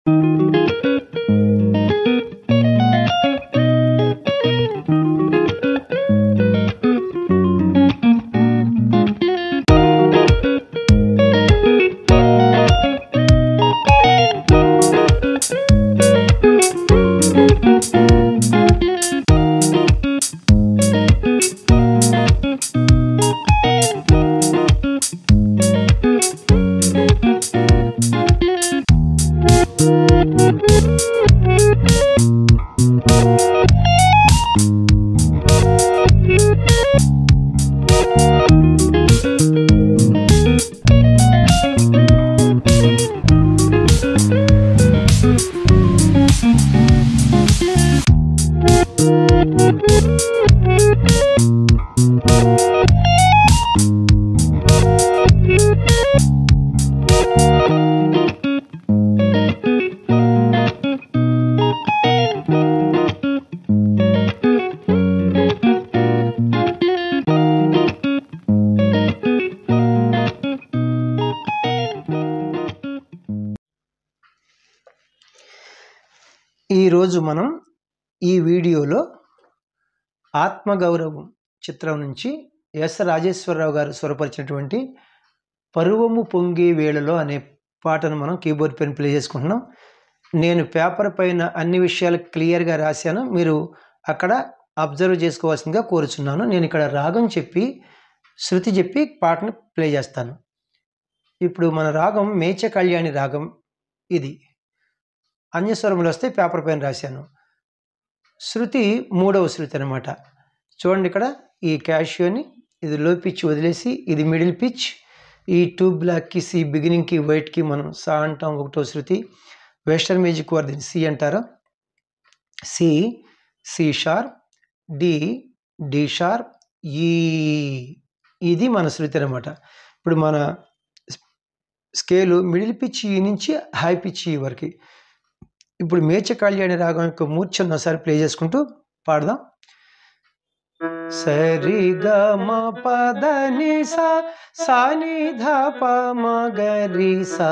ఈరోజు మనం ఈ వీడియోలో ఆత్మగౌరవం చిత్రం నుంచి ఎస్ రాజేశ్వరరావు గారు స్వరపరిచినటువంటి పరువము పొంగే వేళలో అనే పాటను మనం కీబోర్డ్ పైన ప్లే చేసుకుంటున్నాం. నేను పేపర్ పైన అన్ని విషయాలు క్లియర్గా రాశాను, మీరు అక్కడ అబ్జర్వ్ చేసుకోవాల్సిందిగా కోరుచున్నాను. నేను ఇక్కడ రాగం చెప్పి శృతి చెప్పి పాటను ప్లే చేస్తాను. ఇప్పుడు మన రాగం మేచ కళ్యాణి రాగం, ఇది అన్యస్వరములు వస్తే పేపర్ పైన రాశాను. శృతి మూడవ శృతి అనమాట. చూడండి, ఇక్కడ ఈ క్యాషియోని ఇది లో పిచ్ వదిలేసి ఇది మిడిల్ పిచ్, ఈ 2 బ్లాక్కి సి బిగినింగ్కి వైట్కి మనం సా అంటాం ఒకటో శృతి. వెస్టర్న్ మ్యూజిక్ వారు దీన్ని సి అంటారు. C, C sharp, D, D sharp, E, ఇది మన శృతి అనమాట. ఇప్పుడు మన స్కేలు మిడిల్ పిచ్ ఈ నుంచి హై పిచ్ ఈ వరకు. ఇప్పుడు మేచ కళ్యాణి రాగం యొక్క మూర్ఛను ఒకసారి ప్లే చేసుకుంటూ పాడదాం. సరి గ మ పద ని సా, సా ని ధ ప మ గ రి సా.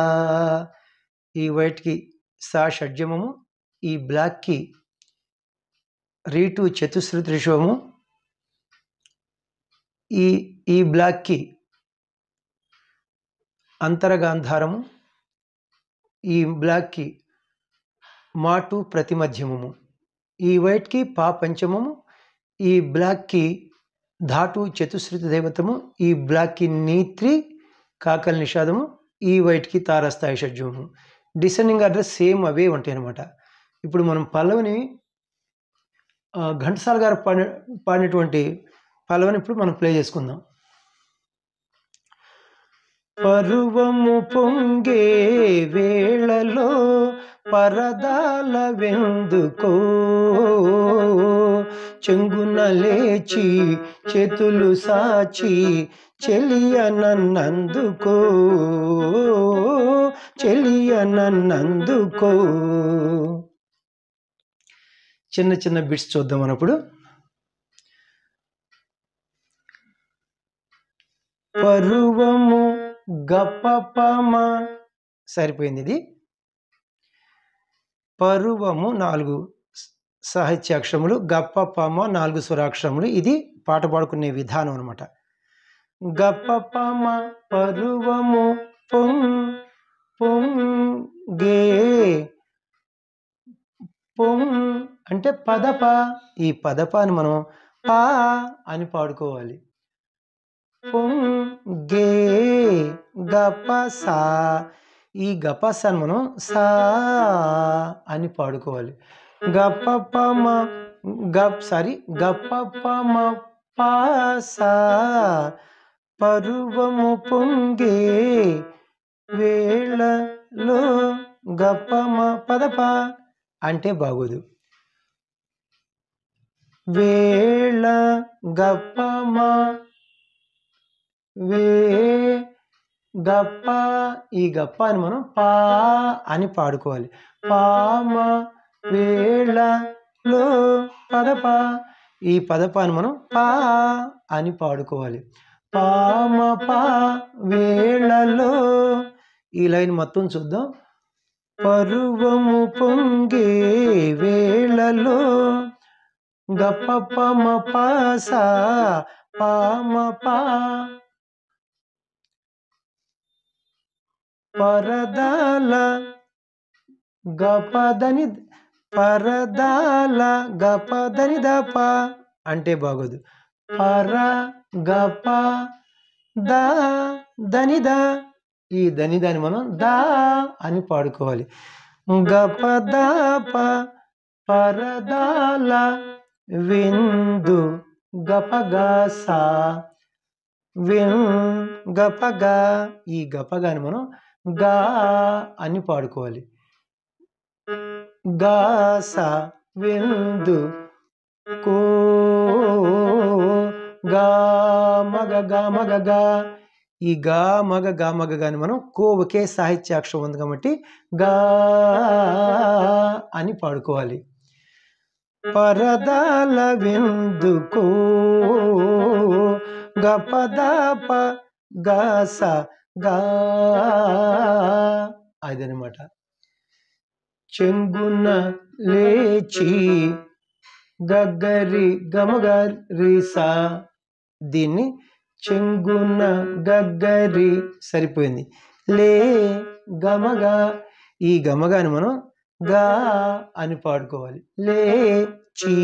ఈ వైట్కి సా షడ్జమము, ఈ బ్లాక్కి రీటు చతుశ్రుతి రిషభము, ఈ బ్లాక్కి అంతరగాంధారము, ఈ బ్లాక్కి మాటు ప్రతిమధ్యమము, ఈ వైట్కి పా పంచమము, ఈ బ్లాక్కి ధాటు చతుశ్రుతి దైవతము, ఈ బ్లాక్కి నీత్రి కాకల నిషాదము, ఈ వైట్కి తారస్థాయి షడ్జమము. డిసెండింగ్ ఆర్డర్ సేమ్ అవే ఉంటాయి అన్నమాట. ఇప్పుడు మనం పల్లవిని ఘంటసాల గారు పాడినటువంటి పల్లవిని ఇప్పుడు మనం ప్లే చేసుకుందాం. పరువము పొంగే వేళలో పరదాల వెందుకో, చెంగున లేచి చేతులు సాచి చెలియ నన్నందుకో, చెలియ నన్నందుకో. చిన్న చిన్న బిట్స్ చూద్దాం అన్నప్పుడు. పరువము గపపమ సరిపోయింది. ఇది పరువము 4 సాహిత్యాక్షరములు, గపపమ 4 స్వరాక్షరములు. ఇది పాట పాడుకునే విధానం అనమాట. గపపమ పరువము పొంగే, అంటే పదప. ఈ పదపాని మనం పా అని పాడుకోవాలి. పొంగే గపసా, ఈ గపసాని మనం సా అని పాడుకోవాలి. గపపమ గపపమ పాసా, పరువము పొంగే వేళలో గపమ పదప అంటే బాగోదు. వేళ గపమ గప్ప, ఈ గప్ప అని మనం పా అని పాడుకోవాలి. పామ వేళలో పదప, ఈ పదపాన్ని మనం పా అని పాడుకోవాలి. పామ పా వేళలో. ఈ లైన్ మొత్తం చూద్దాం. పరువము పొంగే వేళలో గపపమ పాస పామ పా పరదాల గపదని పరదాల గపదని దప అంటే బాగోదు. పర గప దా దనిద ఈ దనిదాన్ని మనం దా అని పాడుకోవాలి. గపదాప పరదాల విందు గపగాసా గపగా ఈ గపగాని మనం గా అని పాడుకోవాలి. గాస విందు కో గా మగ గా ఈ గా మగ గాని మనం కో ఒకే సాహిత్యాక్షరం ఉంది కాబట్టి గా అని పాడుకోవాలి. పరదాల విందుకో గపదాప గాస గా అదనమాట. చెంగున లేచి గగ్గరి గమగరిసా దీన్ని చెంగున గగ్గరి సరిపోయింది. లే గమగా ఈ గమగాని మనం గా అని పాడుకోవాలి. లే చీ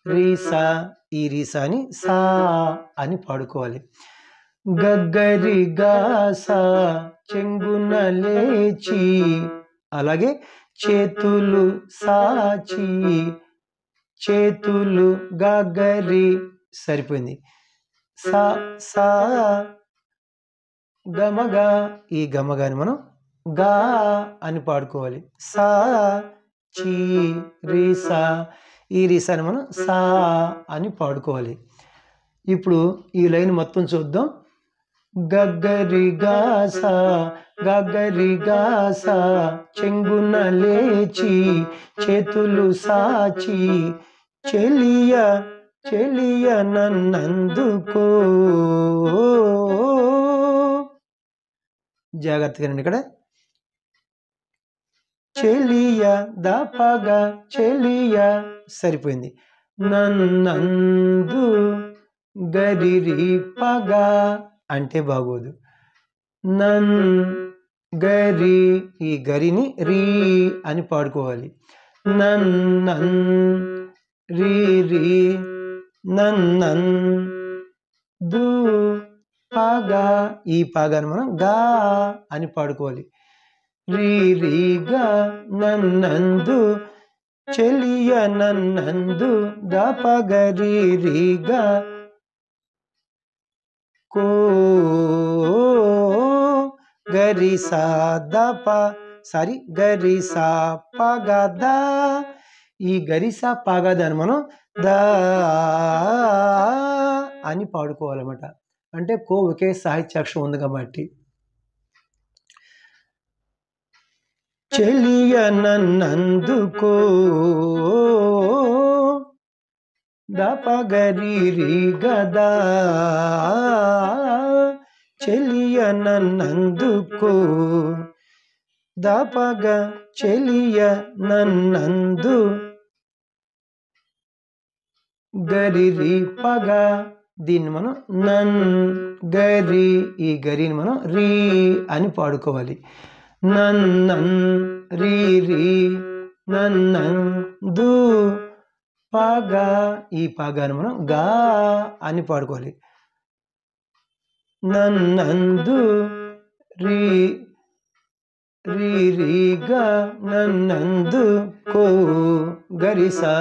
రీసా ఈ రీసాని సా అని పాడుకోవాలి. గగ్గరి గాసా చెంగున లేచి అలాగే చేతులు సాచి చేతులు గగ్గరి సరిపోయింది. సా సా గమగా ఈ గమగాని మనం గా అని పాడుకోవాలి. సా చీ రీసా ఈ రీసాని మనం సా అని పాడుకోవాలి. ఇప్పుడు ఈ లైన్ మొత్తం చూద్దాం. గగ్గరి గాసా చెంగున లేచి చేతులు సాచి చెలియ నన్నందుకో జాగ్రత్తగా ఇక్కడ చెలియ దపగా చెలియ సరిపోయింది. నన్నందు గరిరి పగా అంటే బాగోదు. నన్ గరి ఈ గరిని రీ అని పాడుకోవాలి. నన్నన్ రీ నన్నన్ దు పాగా ఈ పాగాను మనం గా అని పాడుకోవాలి. రీగా నన్నందు చెలియ నన్నందు దపగరీగా కో గరిసా దప గరిసా పగదా ఈ గరిసా పగదాన్ని మనం దా అని పాడుకోవాలన్నమాట. అంటే కో ఒకే సాహిత్యాక్షరం ఉంది కాబట్టి. చెలియ నన్నందుకో దపగరి గదా చెలియ నన్నందుకో దపగ చెలియ నన్నందు గరిరి పగ దీన్ని మనం నన్ గరి ఈ గరిని మనం రీ అని పాడుకోవాలి. నన్నన్ రీ నన్నందు పగ ఈ పగాను మనం గా అని పాడుకోవాలి. నన్నందు రీగా నన్నందు కో గరిసా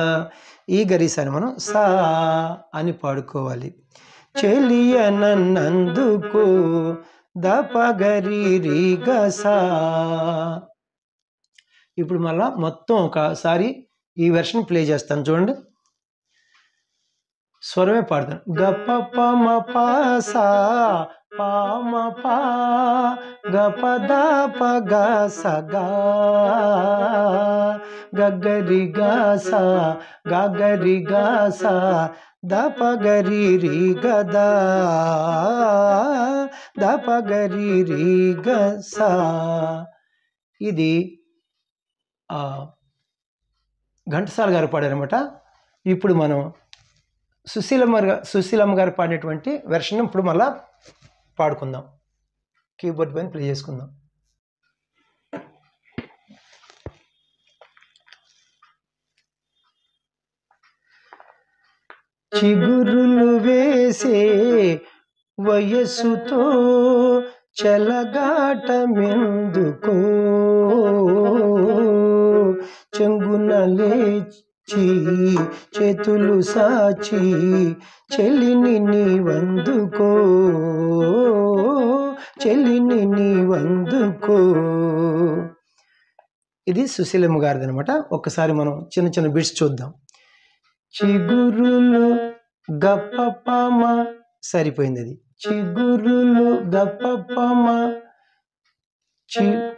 ఈ గరిసాని మనం సా అని పాడుకోవాలి. చెలియ నన్నందుకో దపగరీగా సా. ఇప్పుడు మళ్ళా మొత్తం ఒకసారి ఈ వెర్షన్ ప్లే చేస్తాను చూడండి. స్వరమే పాడతాను. గప పమ పాసా పామ పా గపద పగ సగా గగ్గరి గాసా గగ్గరి గాసా దపగరి రీ గదా దపగరి రీ గసా. ఇది ఘంటసాల గారు పాడారనమాట. ఇప్పుడు మనం సుశీలమ్మ గారు పాడినటువంటి వెర్షన్ ఇప్పుడు మళ్ళా పాడుకుందాం. కీబోర్డ్ పైన ప్లే చేసుకుందాం. చిగురులు వేసే వయస్సుతో చెలగాటమెందుకో, చెంగున లేచి చేతులు సాచి చెలిని నీవందుకో, చెలిని నీవందుకో. ఇది సుశీలమ్మ గారిది అనమాట. ఒక్కసారి మనం చిన్న చిన్న బిట్స్ చూద్దాం. చిగురులు గప్పపమ, సరిపోయింది అది. చిగురులు గప్పపమ,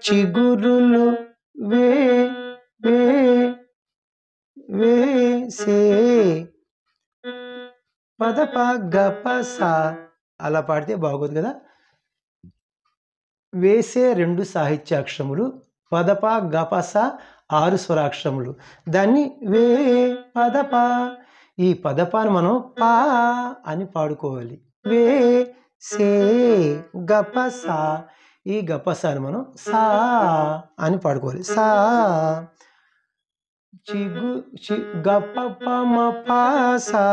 చిగురులు వే వే వేసే పదప గపస. అలా పాడితే బాగోదు కదా. వేసే 2 సాహిత్యాక్షరములు, పదప గపస 6 స్వరాక్షరములు. దాన్ని వే పదప, ఈ పదపాను మనం పా అని పాడుకోవాలి. వే సే గపస, ఈ గపసాని మనం సా అని పాడుకోవాలి. సా గపపమ పాసా,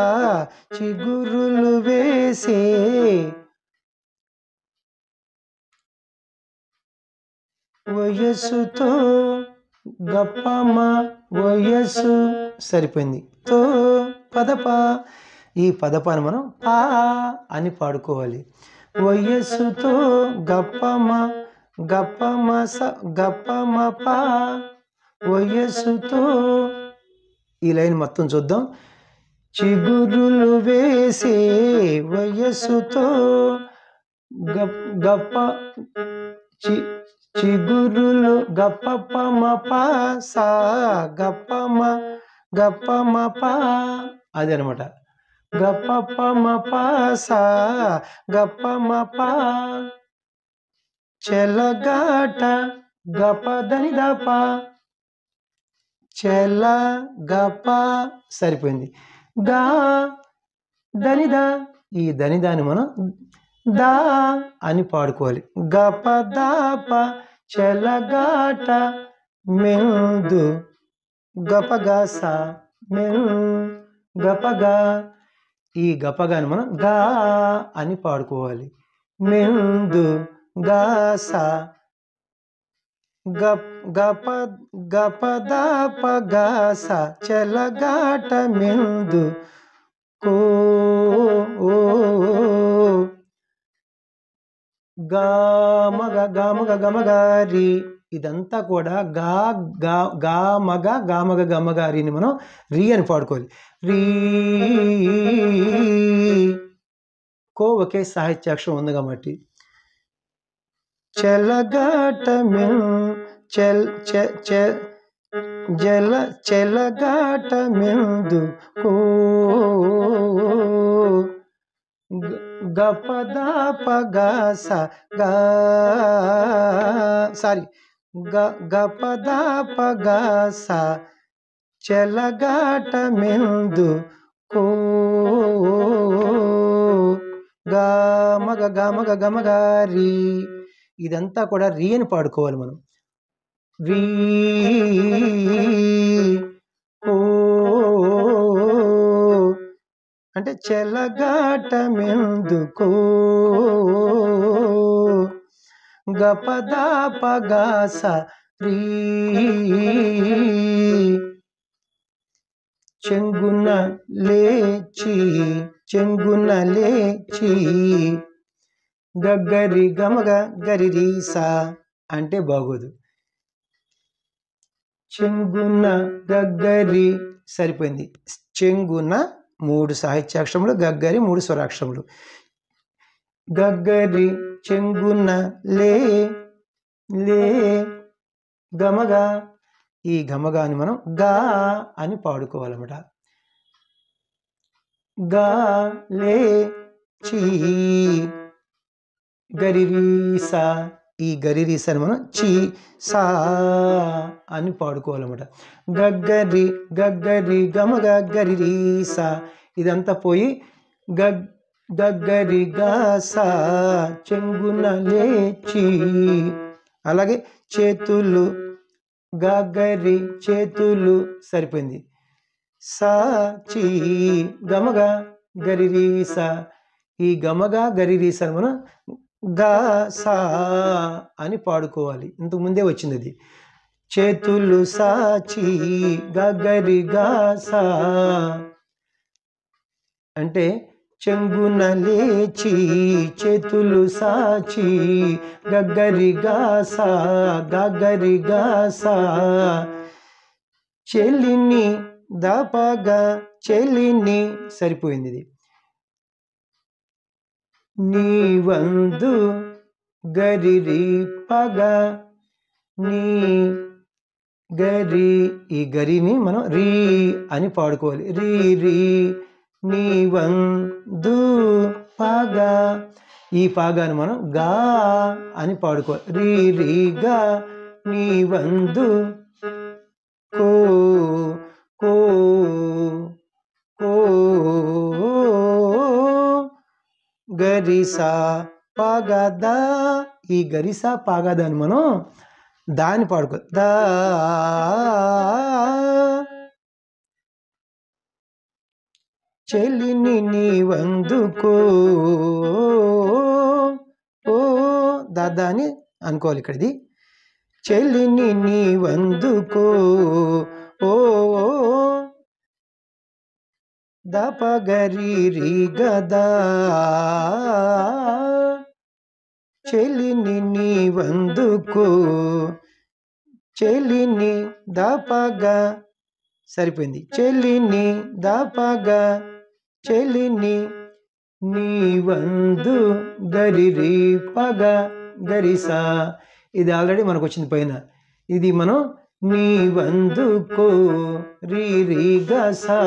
చిగురులు వేసే వయస్సుతో, గప్పమ వయస్సు, సరిపోయింది. తో పదప, ఈ పదపాన్ని మనం పా అని పాడుకోవాలి. వయస్సుతో గప్పమ గప్పమ స గప్పమ పా, వయస్సుతో. ఈ లైన్ మొత్తం చూద్దాం. చిగురులు వేసే వయస్సుతో గప్ప చిగురులు గప్పమ పాసా గప్పమ పా, అది అనమాట. గప్పమ పాసా గప్పమ పా, చెలగాట గపదని దప, చెల గప, సరిపోయింది. గా దనిదా, ఈ దనిదాన్ని మనం దా అని పాడుకోవాలి. గప దాప చెలగాట మెందు గపగాస మెన్ గపగా, ఈ గపగాని మనం గా అని పాడుకోవాలి. మెందు గాస గప గపదాప గాస చెలగాట మెందు కో, గామగ గామగ గమగారి. ఇదంతా కూడా గా గా గామగ గామగ గమగారిని మనం రీ అని పాడుకోవాలి. రీ కో ఒకే సాహిత్యాక్షరం ఉంది కాబట్టి. చెలగాట చెలగాట మెందు కో, గపదాప గాస గా, సారీ గపదాప గాస చెలగాట మెందు కో, గామగ గామగ గమగారి. ఇదంతా కూడా రీ అని పాడుకోవాలి మనం. రీ కో అంటే చెలగాట మెందుకో, గపదాప గాస రీ, చెంగున లేచి గగ్గరి గమగ గరిరీసా అంటే బాగోదు. చెంగున గగ్గరి, సరిపోయింది. చెంగున 3 సాహిత్యాక్షరములు, గగ్గరి 3 స్వరాక్షరములు. గగ్గరి చెంగున లే లే గమగా, ఈ గమగాని మనం గా అని పాడుకోవాలన్నమాట. గా లే చీ గరిరీసా ఈ గరి రీసాని మనం చి సా అని పాడుకోవాలన్నమాట. గగ్గరి గగ్గరి గమ గగ్గరి రీసా ఇదంతా పోయి గగ్గరి గాసా చెంగున లేచి. అలాగే చేతులు గగ్గరి చేతులు సరిపోయింది. సా చి గమగా గరిరీసా ఈ గమగా గరిరీసా మనం గా సా అని పాడుకోవాలి. ఇంతకుముందే వచ్చింది అది. చేతులు సాచి గగరి గా సా అంటే చెంగున లేచి చేతులు సాచి గగ్గరి గాసా గగ్గరి గాసా. చెలిని దాపగా చెలిని సరిపోయింది ఇది. నీ వందు గరిరి పగా నీ గరి ఈ గరిని మనం రీ అని పాడుకోవాలి. రీ రీ నీ వందు పాగా ఈ పాగాని మనం గా అని పాడుకోవాలి. రీ రీ గా నీ వందు కో కో కో గరిసా పాగదా ఈ గరిసా పాగదాని మనం దాన్ని పాడుకో. దా చెలిని నీ వందుకో ఓ దాదా అని అనుకోవాలి. ఇక్కడ ఇది చెలిని నీ వందుకో ఓ దపగరి రీ గదా చెలిని నీ వందుకో చెలిని దాపగా సరిపోయింది. చెలిని దాపగా చెలిని నీ వందు గరిరి పగ గరిసా ఇది ఆల్రెడీ మనకు వచ్చింది పైన. ఇది మనం నీ వందుకో రీ రీ గసా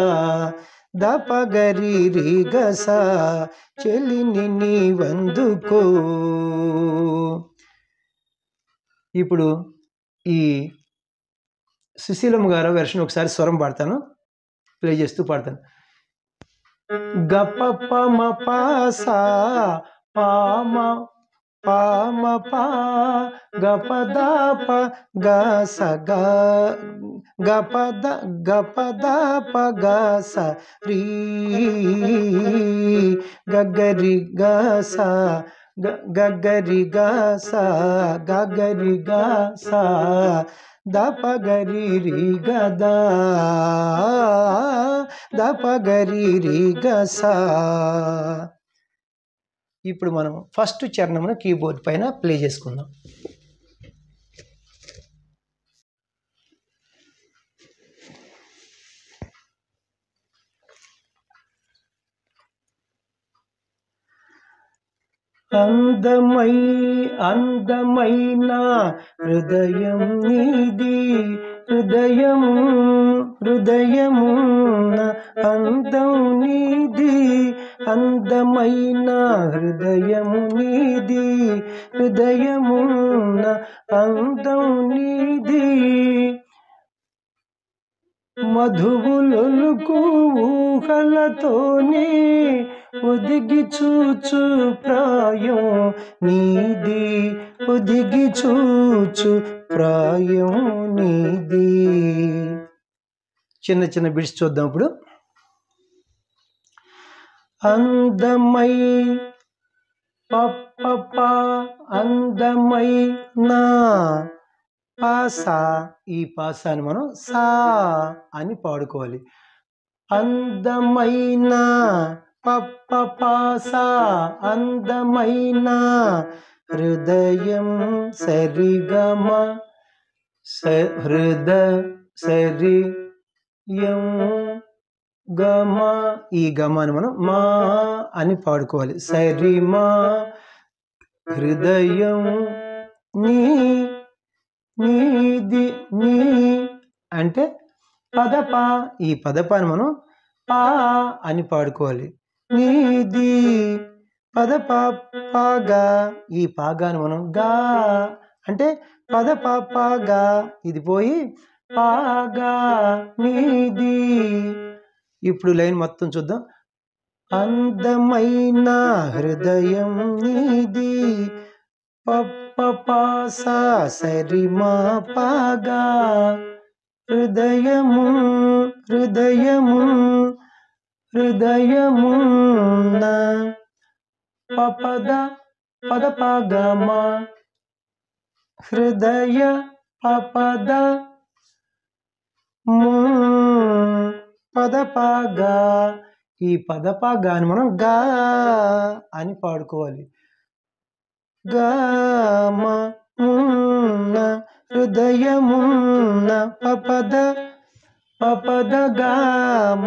దపగరి రీ గసా చెలిని నీ వందుకో. ఇప్పుడు ఈ సుశీలమ్మ గారు వెర్షన్ ఒకసారి స్వరం పాడతాను, ప్లే చేస్తూ పాడతాను. గప పమ పాసా పామ పామ పా గపదాప గస గపదాప గస రీ గగ్గరి గస గగ్గరి గస గగ్గరి గస దపగరి రీ గదా దపగరి రీ గసా. ఇప్పుడు మనం ఫస్ట్ చరణమును కీబోర్డ్ పైన ప్లే చేసుకుందాం. అందమైన హృదయం నీది హృదయము అందం నీది అందమైన హృదయము నీది హృదయమున్న అందం నీది మధువులొలుకు ఊహలతోనే ఒదిగి చూచు ప్రాయం నీది ఒదిగి చూచు ప్రాయం నీది. చిన్న చిన్న బిట్స్ చూద్దాం ఇప్పుడు. అందమై పప్ప అందమైన పాసా ఈ పాసాని మనం సా అని పాడుకోవాలి. అందమైన పప్ప పాసా అందమైన హృదయం సరిగమ సరియం గమ ఈ గమాని మనం మా అని పాడుకోవాలి. సరిమా హృదయం నీది నీ అంటే పదపా ఈ పదపాని మనం పా అని పాడుకోవాలి. నీది పద పాగా, ఈ పాగాను మనం గా అంటే పద పాగా, ఇది పోయి పాగా నీది. ఇప్పుడు లైన్ మొత్తం చూద్దాం. అందమైన హృదయం నీది, పప్ప పాసా సరిమా పాగా, హృదయము హృదయము హృదయమున్న పపద పద పాగమ, హృదయ పపద పద పాగా. ఈ పద పాగాని మనం గా అని పాడుకోవాలి. గామ హృదయమున్న పపద పపద గామ,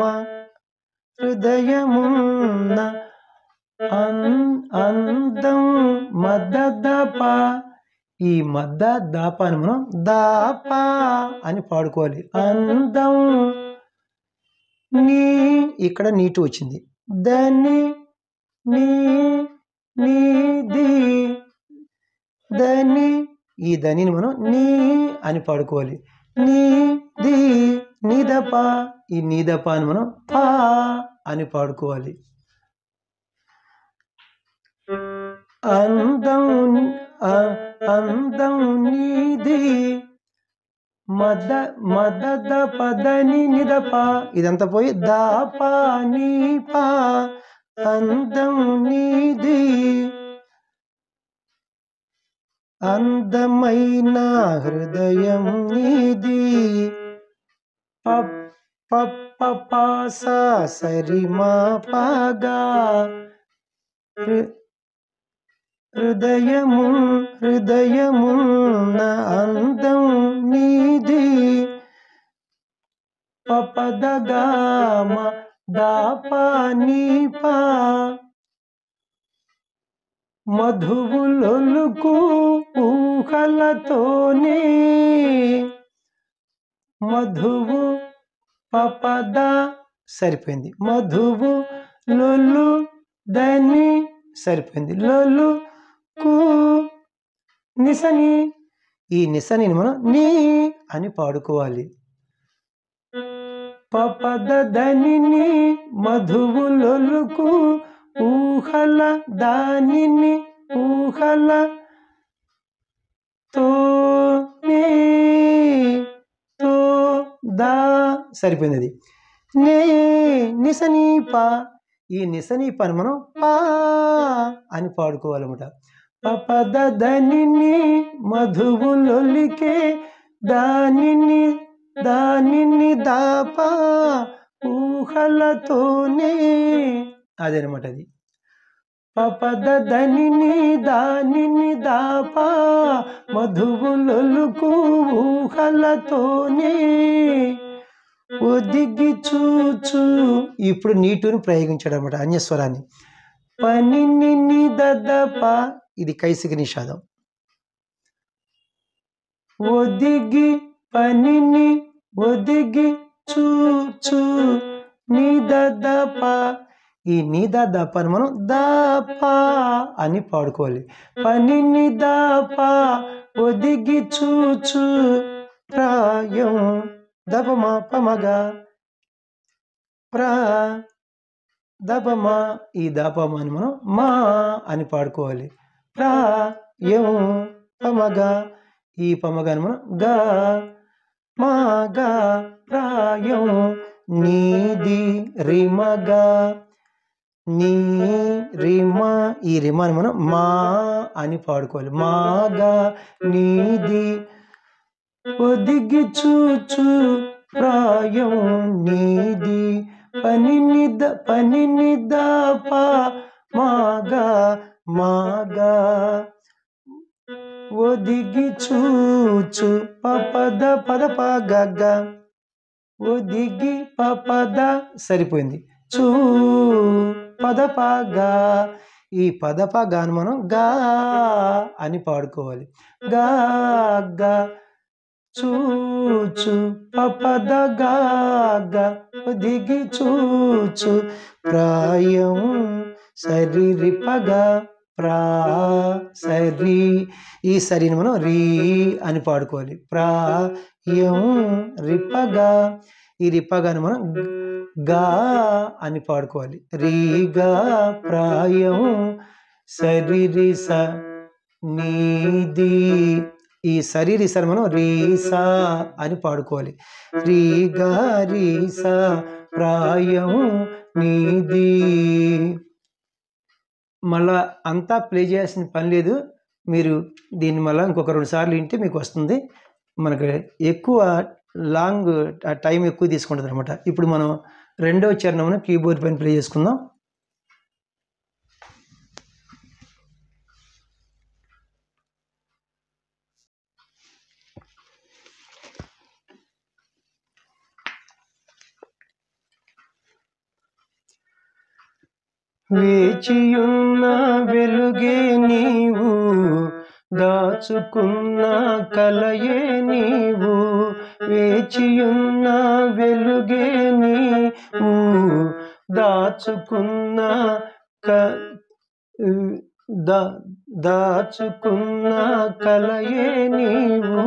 హృదయమున్న అందం మద్ద దాప, ఈ మద్ద దాపాని మనం దాపా అని పాడుకోవాలి. అందం నీ, ఇక్కడ నీటు వచ్చింది. దని నీ నీది, దని, ఈ ధనిని మనం నీ అని పాడుకోవాలి. నీది నీదప, ఈ నీదప అని మనం పా అని పాడుకోవాలి. అందం అందం నీది, మద మద పదని నిదప, ఇదంతా పోయి దాప నీ పా, అందం నీది, అందమైన హృదయం నీది, పప్ప పాసా సరిమా పాగా, హృదయము హృదయమున్న అందం నీది, పపద గామ దాపా నీపా, మధువులొలుకు ఊహలతోనే, మధువు పపద సరిపోయింది. మధువు లొల్లు దని సరిపోయింది. లొల్లు కు నిసని, ఈ నిసని మనం నీ అని పాడుకోవాలి. పపద ధనిని మధువులొలుకు ఊహల దానిని, ఊహల తో తో దా సరిపోయింది. అది నే నిసనీపా, ఈ నిసనీపాని మనం పా అని పాడుకోవాలన్నమాట. పపద ధనిని మధువులొలికే దానిని దానిని దాపా ఊహలతోనే, అదనమాట. అది పపద ధనిని దానిని దాపా మధువులొలుకు ఊహలతోనే, ఒదిగి చూచు, ఇప్పుడు నీటుని ప్రయోగించాడు అనమాట అన్యస్వరాన్ని. పనిని నిదప, ఇది కైసిక నిషాదం. ఒదిగి పనిని ఒదిగి చూచు నిదప, ఈ నిదప అని మనం దాపా అని పాడుకోవాలి. పనిని దాప ఒదిగి చూచు ప్రాయం దపమా పమగా ప్రా దపమా, ఈ దాపమాని మనం మా అని పాడుకోవాలి. ప్రాయం పమగా, ఈ పమగాని మనం గా మాగా, ప్రాయం నీది రిమగా, నీ రిమ, ఈ రిమాని మనం మా అని పాడుకోవాలి. మాగా నీది, ఒదిగి చూచు ప్రాయం నీది, పనిని దాపా మాగా మాగా, ఒదిగి చూచు పపద పద పాగ, ఒదిగి పపద సరిపోయింది. చూ పద పాగా, ఈ పద పాగాను మనం గా అని పాడుకోవాలి. గా గా చూచు పపద గా ఒదిగి చూచు ప్రాయం సరి రి పగా ప్రా సరి. ఈ సరిని మనం రీ అని పాడుకోవాలి. ప్రాయం రిపగా. ఈ రిపగాని మనం గా అని పాడుకోవాలి. రీ గా ప్రాయం సరి రి స నీది. ఈ సరి రి సరి మనం రీ సా అని పాడుకోవాలి. రీ గా రీ సా ప్రాయం నీది. మళ్ళా అంతా ప్లే చేయాల్సిన పని లేదు. మీరు దీన్ని మళ్ళీ ఇంకొక 2 సార్లు వింటే మీకు వస్తుంది. మనకు ఎక్కువ లాంగ్ టైం ఎక్కువ తీసుకుంటుంది అనమాట. ఇప్పుడు మనం 2వ చరణమును కీబోర్డ్ పైన ప్లే చేసుకుందాం. వేచియున్న వెలుగే నీవు, దాచుకున్న కలయే నీవు. వేచియున్న వెలుగే నీవు, దాచుకున్న దాచుకున్న కలయే నీవు.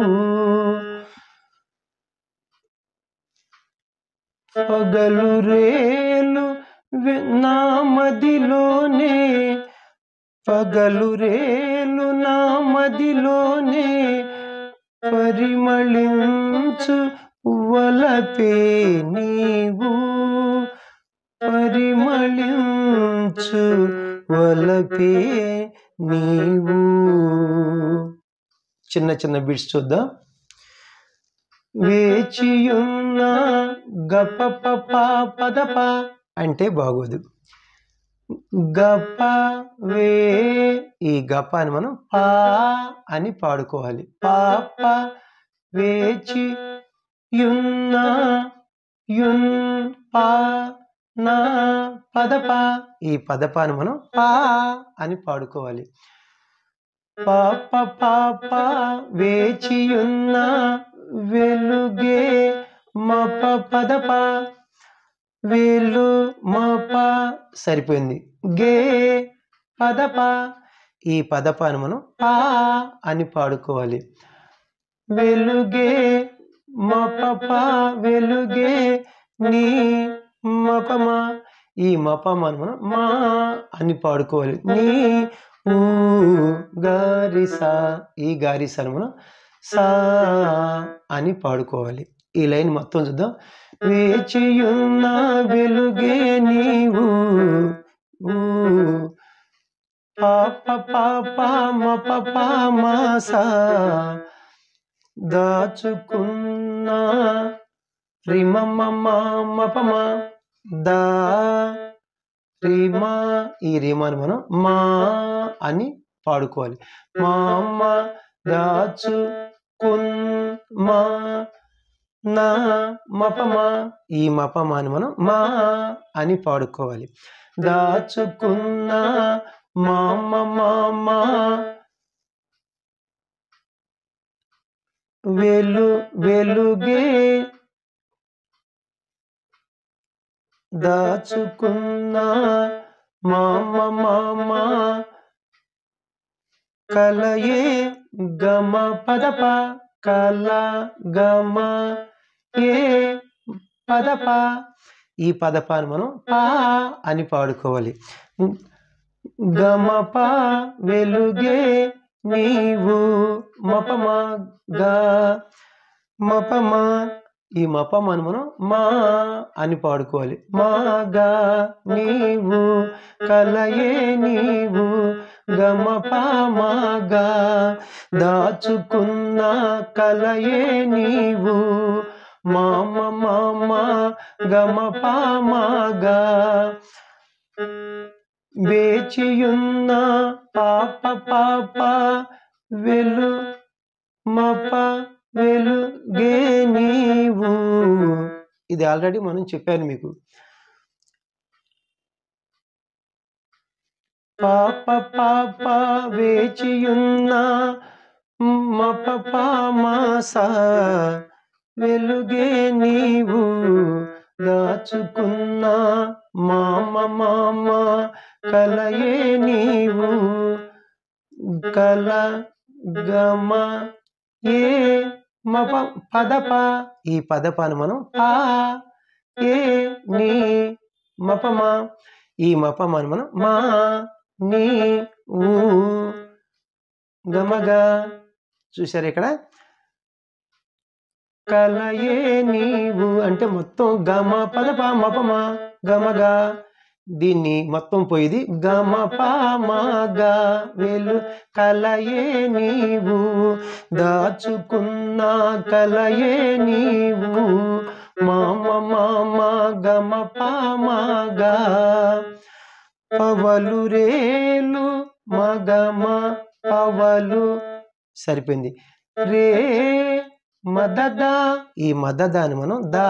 పగలు రేలు నా మదిలోనే, పగలు రేలు నా మదిలోనే, పరిమళించు వలపే నీవు, పరిమళించు వలపే నీవు. చిన్న చిన్న బిట్స్ చూద్దాం. వేచియున్న గప ప పదప అంటే బాగోదు. గప వే, ఈ గప అని మనం పా అని పాడుకోవాలి. పాప వేచి యున్న యున్ పా నా పదప, ఈ పదపాన్ని మనం పా అని పాడుకోవాలి. పాప పాప వేచియున్న వెలుగే మప పదప, వేలు మప సరిపోయింది. గే పదప, ఈ పదపాన్ని మనం పా అని పాడుకోవాలి. వెలుగే మప వెలుగే నీ మపమా, ఈ మపమాని మనం మా అని పాడుకోవాలి. నీ ఊ గారిసా, ఈ గారిసాను మనం సా అని పాడుకోవాలి. ఈ లైన్ మొత్తం చూద్దాం. వేచియున్న వెలుగే నీవు, పాప పాప మప మాసా, దాచుకున్న రిమ మపమ దా రిమా, ఈ రిమాని మనం మా అని పాడుకోవాలి. మామ దాచుకున్నా నా మపమా, ఈ మపమాని మనం మా అని పాడుకోవాలి. దాచుకున్న మామ మామ వెలు వెలుగే, దాచుకున్న మామ మామ కలయే గమ పదప, కల గమ ఏ పదప, ఈ పదపాన్ని మనం పా అని పాడుకోవాలి. గమప వెలుగే నీవు మపమా గా మపమా, ఈ మపమాను మనం మా అని పాడుకోవాలి. మాగా నీవు కలయే నీవు గమప మాగా, దాచుకున్న కలయే నీవు మామ మామ గమప మాగా. వేచియున్న పాప పాప వెలు మప వెలుగే నీవు. ఇది ఆల్రెడీ మనం చెప్పాను మీకు. పాప పాప వేచియున్న మప మాసా, వెలుగే నీవు దాచుకున్న మామ మామ కలయే నీవు కల గమ ఏ మప పదప ఈ పదపాను మనం పా ఏ నీ మపమా ఈ మపమాను మనం మా నీ ఊ గమగా చూసారు ఇక్కడ కలయే నీవు అంటే మొత్తం గమ పదప మపమా గమగా దీన్ని మొత్తం పోయిది గమ పామగా వేలు కలయే నీవు దాచుకున్న కలయే నీవు మామ మామ గమ పామగా పవలు రేలు మగమ పవలు సరిపోయింది రే మదద ఈ మదదాన్ని మనం దా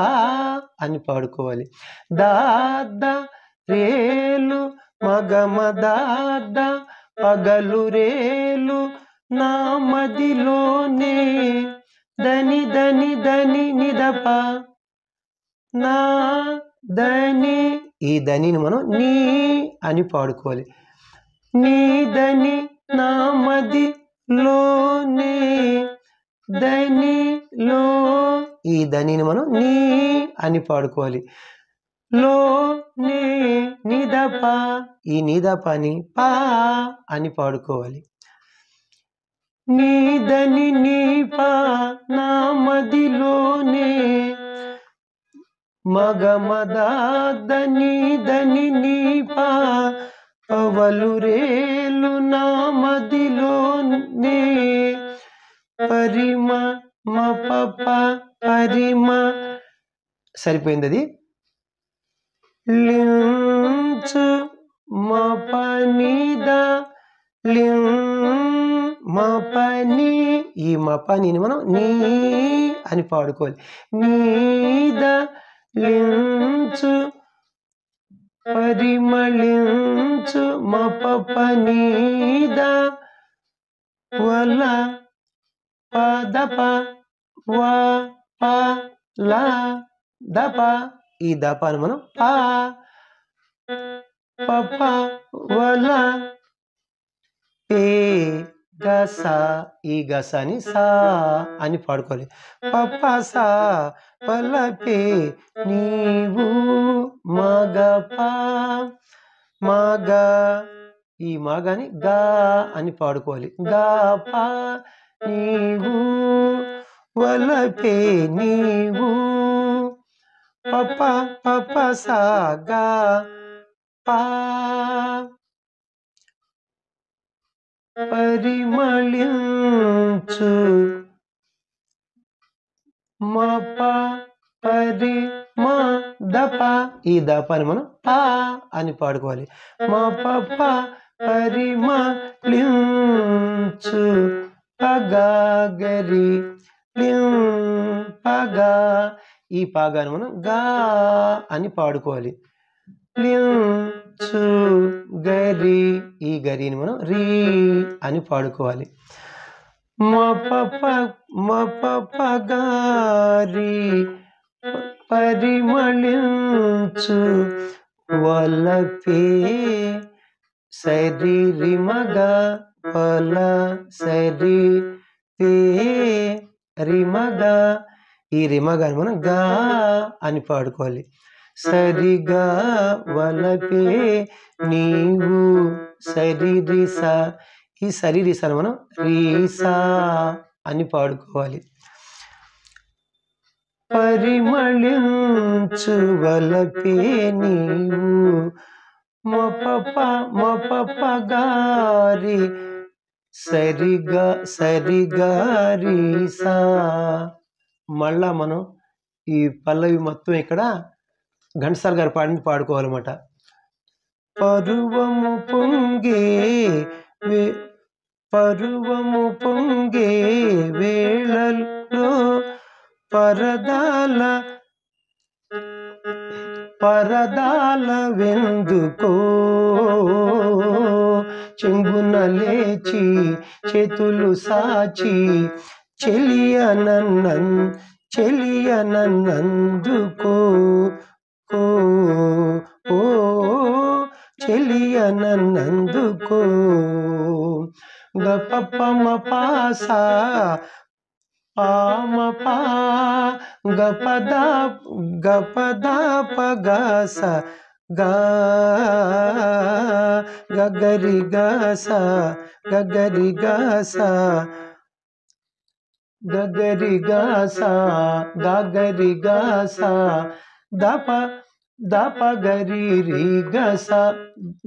అని పాడుకోవాలి దాద రేలు మగమదాద పగలు రేలు నా మదిలోనే దని దని దని నిదప నా దని ఈ ధనిని మనం నీ అని పాడుకోవాలి నీ దని నా మదిలోనే ధనిలో ఈ ధనిని మనం నీ అని పాడుకోవాలి లో నే నిదప ఈ నిదపని పా అని పాడుకోవాలి నీదని నీ పా నా మదిలోనే మగమదాదని దని నీ పా పవలు రేలు నా మదిలోనే పరిమ మపప పరిమ సరిపోయింది అది లించు మపనిద లిం మపని ఈ మపనిని మనం నీ అని పాడుకోవాలి నీద లించు పరిమళించు మపపనీద వల పదప వ ప ల దప ఈ దపాను మనం పా పప వల పే గస ఈ గసాని సా అని పాడుకోవాలి పప సా వల పే నీవు మగప మగ ఈ మగని గా అని పాడుకోవాలి గా పా నీవు వలపే నీవు పప పప సా గా పా పరిమళించు మప పరి మా దప ఈ దపాని మనం పా అని పాడుకోవాలి మా పప పరిమళించు పగా గరి పగా ఈ పాగాను మనం గా అని పాడుకోవాలి లించు గరి ఈ గరిని మనం రీ అని పాడుకోవాలి మపప గారి పరిమళించు వలపే సరి రిమగ వల సరి పే రిమగ ఈ రిమగాని మనం గా అని పాడుకోవాలి సరిగా వలపే నీవు సరి రిసా ఈ సరి రిసాను మనం రీసా అని పాడుకోవాలి పరిమళించు వలపే నీవు మపప గారి సరిగారీసా మళ్ళా మనం ఈ పల్లవి మొత్తం ఇక్కడ ఘంటసాల గారు పాడింది పాడుకోవాలన్నమాట పరువము పొంగే వేళల్లో పరదాల వెందుకో చెంగున లేచి చేతులు సాచి చెలియనన్నందుకో ఓ చెలియ నన్నందుకో గపపమ పాసా పామపా గపదా గపదా పగస గగరి గస గగరి గస గగరి గస గగరి గస దప దప గరి రి గస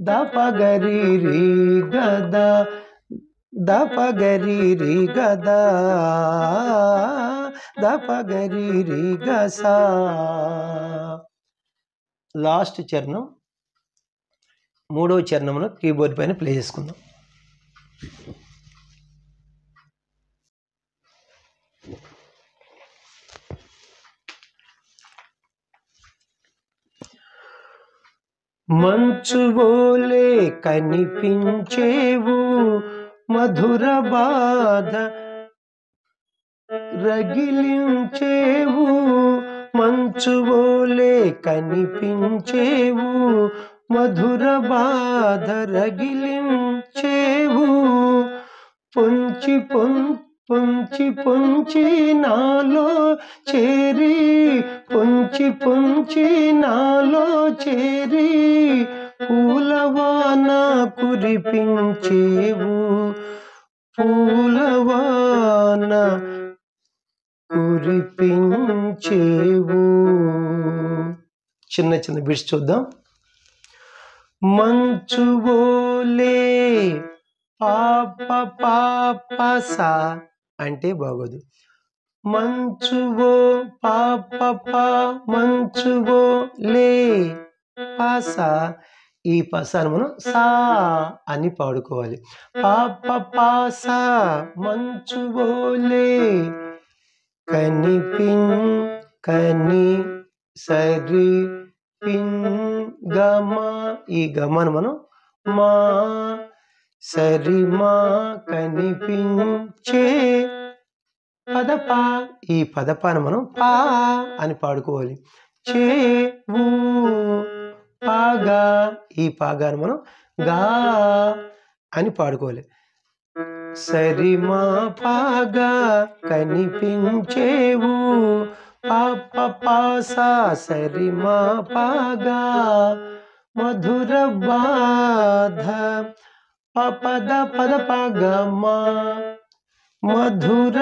దప గరి రి గద దప గరి రి గద దప గరి రి గస. లాస్ట్ చరణం మూడవ చరణమును కీబోర్డ్ పైన ప్లే చేసుకుందాం. మంచువోలే కనిపించేవు మధుర బాధ రగిలించేవు మంచువోలే కనిపించేవు మధుర బాధ రగిలించేవు పొంచి పొంచి పొంచి నాలో చేరి పొంచి పొంచి నాలో చేరి పూలవాన కురిపించేవు పూలవాన కురిపించేవు. చిన్న చిన్న బిట్స్ చూద్దాం. మంచువోలే పాప పాప సా అంటే బాగోదు. మంచువో పాప పా మంచువో లే పాస ఈ పసాను మనం సా అని పాడుకోవాలి. పాప పాస మంచువోలే కని సరి గమ ఈ గమను మనం మా సరి మా కనిపించే పదపా ఈ పదపాను మనం పా అని పాడుకోవాలి. చేవు పాగా ఈ పాగాను మనం గా అని పాడుకోవాలి. సరి మా పాగా కనిపించేవు పాప పాసా సరి మా పాగా మధుర బాధ పపద పద పగమా మధుర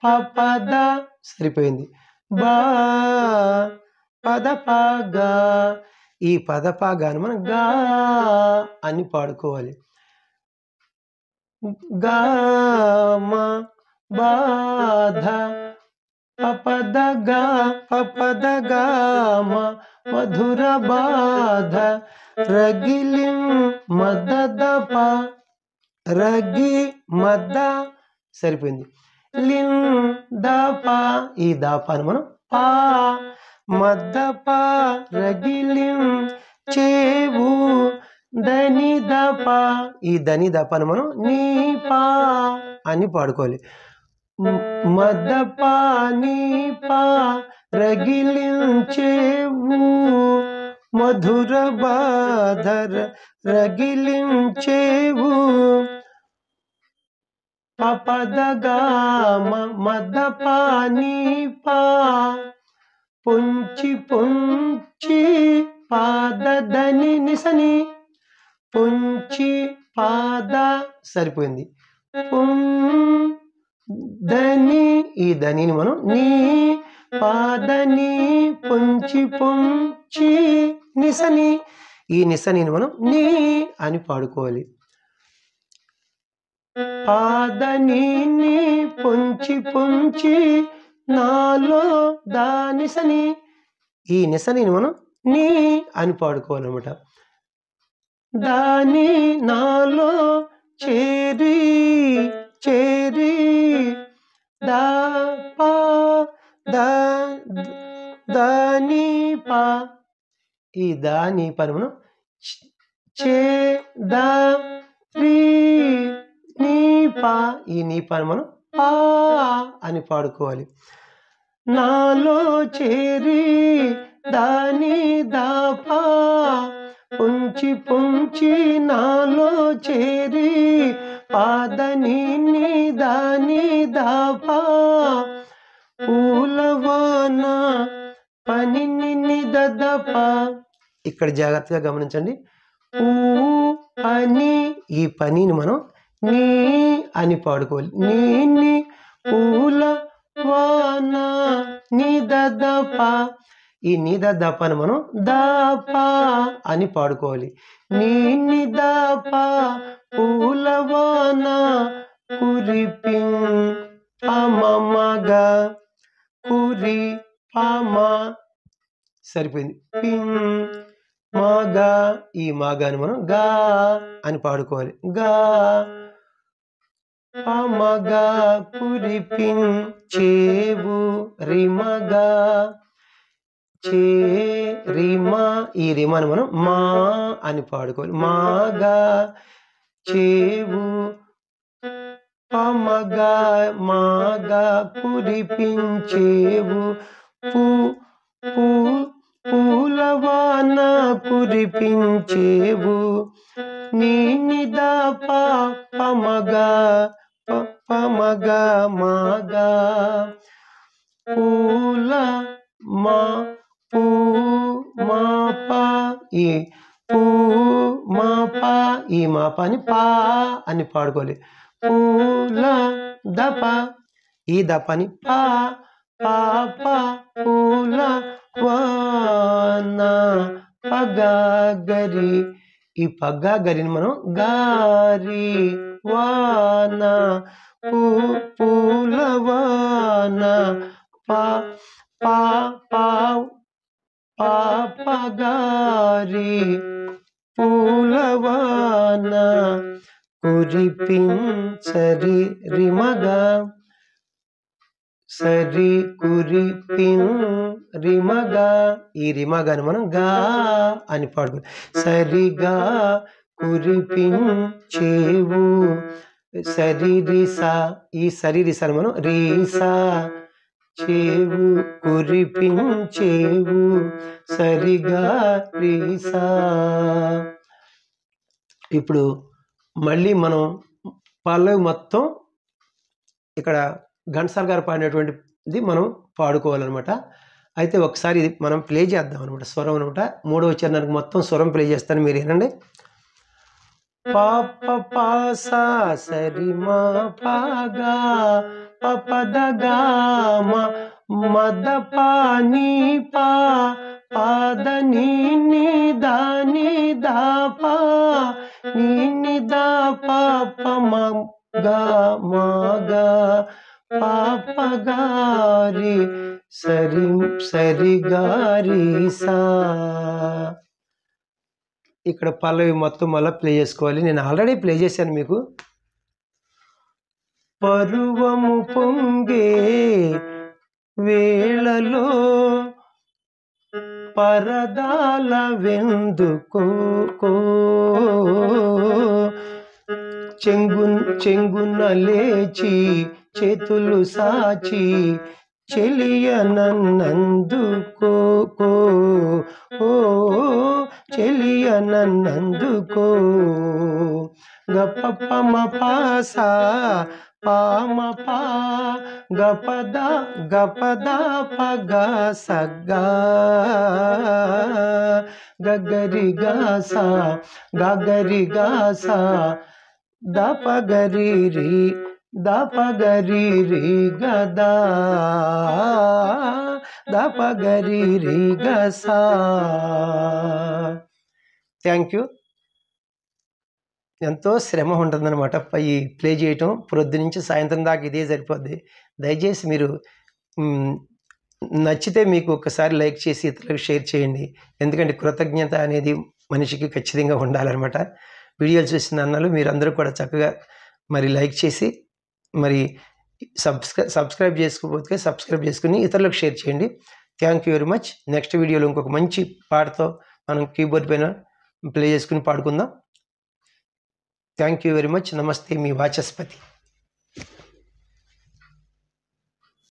పపద సరిపోయింది. బా పద పాగా ఈ పద పాగాను మనం గా అని పాడుకోవాలి. గామ బాధ పపద గామ మధుర బాధ రగిలిం మదద ప రగి మద సరిపోయింది. లిం దప ఈ దాపాను మనం పా మదప రగిలిం చేవు దని దప ఈ దని దపాను మనం నీ పా అని పాడుకోవాలి. మదప నీ పా రగిలించేవు మధుర బాధర రగిలించేవు పపద గామ మదప నీ పా పొంచి పొంచి పాద దని నిసని పొంచి పాద సరిపోయింది. దని ఈ ధనిని మనం నీ పాదని పొంచి పొంచి నిసని ఈ నిసని మనం నీ అని పాడుకోవాలి. పాదని పొంచి పొంచి నాలో దానిసని ఈ నిసని మనం నీ అని పాడుకోవాలన్నమాట. దాని నాలో చేరి చేరి దాని పా ఈ దాని పని మనం చే దా నీ పా ఈ నీ పని మనం పా అని పాడుకోవాలి. నాలో చేరి దాని దాపా పొంచి పొంచి పొంచి నాలో చేరి పాదని దాని దాపా పూలవాన పని దదప. ఇక్కడ జాగ్రత్తగా గమనించండి. పూ పని, ఈ పనిని మనం నీ అని పాడుకోవాలి. నీ పూల వాన నిదదప. ఈ నిదదపని మనం దాప అని పాడుకోవాలి. నీ దాప పూలవాన కురిపిం పమగా కురి పమ సరిపోయింది. పిం మాగా, ఈ మాగాని మనం గా అని పాడుకోవాలి. గా పమగా కురిపిం చేవు రిమగా చే రిమా, ఈ రిమాని మనం మా అని పాడుకోవాలి. మాగా చేవు పమగా మాగా కురిపించేవు పూ పూ పూలవాన కురిపించేవు నిదా పమగా పమగా మాగా పూల మా పూ మా పా, ఈ పూ మా పా, ఈ మా పాని పా అని పాడుకోవాలి. పూల దప, ఈ దపని పా పాప పూల వాన పగా గరి, ఈ పగ్గా గరిని మనం గారి వాన పూల వాన పా పా పా పాపగారి పూలవాన కురిపించరి రిమగా సరి కురిపిం రిమగా, ఈ రిమగాని మనం గా అని పాడుకోవాలి. సరిగా కురిపించేవు సరి రిసా, ఈ సరి రిసాని మనం రీసా చేవు కురిపించేవు సరిగా రీసా. ఇప్పుడు మళ్ళీ మనం పల్లవి మొత్తం ఇక్కడ ఘంటసాల గారు పాడినటువంటిది మనం పాడుకోవాలన్నమాట. అయితే ఒకసారి ఇది మనం ప్లే చేద్దాం అనమాట. స్వరం అనమాట. మూడవ చరణానికి మొత్తం స్వరం ప్లే చేస్తాను, మీరు ఏనండి. పాప పాసా సరి మా పాగా పపదగా మద పాని పా పాదని దాని దాపా నీ దాపా పమగా మాగా పాపగారి సరి సరిగారి సా. ఇక్కడ పల్లవి మొత్తం మళ్ళీ ప్లే చేసుకోవాలి. నేను ఆల్రెడీ ప్లే చేశాను మీకు. పరువము పొంగే వేళలో పరదాల వెందుకో చెంగున లేచి చేతులు సాచి చెలియనన్నందుకో చెలియనన్నందుకో గపమ పాసా పామ పా గపద పగ సగ్గా గగరి గాసా గగరి గాసా దపగరి రి గదా దపగరి రి గసా. Thank you. ఎంతో శ్రమ ఉంటుందన్నమాట ఈ ప్లే చేయటం. ప్రొద్దు నుంచి సాయంత్రం దాకా ఇదే సరిపోద్ది. దయచేసి మీరు నచ్చితే మీకు ఒకసారి లైక్ చేసి ఇతరులకు షేర్ చేయండి. ఎందుకంటే కృతజ్ఞత అనేది మనిషికి ఖచ్చితంగా ఉండాలన్నమాట. వీడియోలు చూసిన అన్నలు మీరందరూ కూడా చక్కగా మరి లైక్ చేసి మరి సబ్స్క్రైబ్ చేసుకోకపోతే సబ్స్క్రైబ్ చేసుకుని ఇతరులకు షేర్ చేయండి. Thank you very much. Next వీడియోలో ఇంకొక మంచి పాటతో మనం కీబోర్డ్ పైన ప్లే చేసుకుని పాడుకుందాం. Thank you very much. నమస్తే, మీ వాచస్పతి.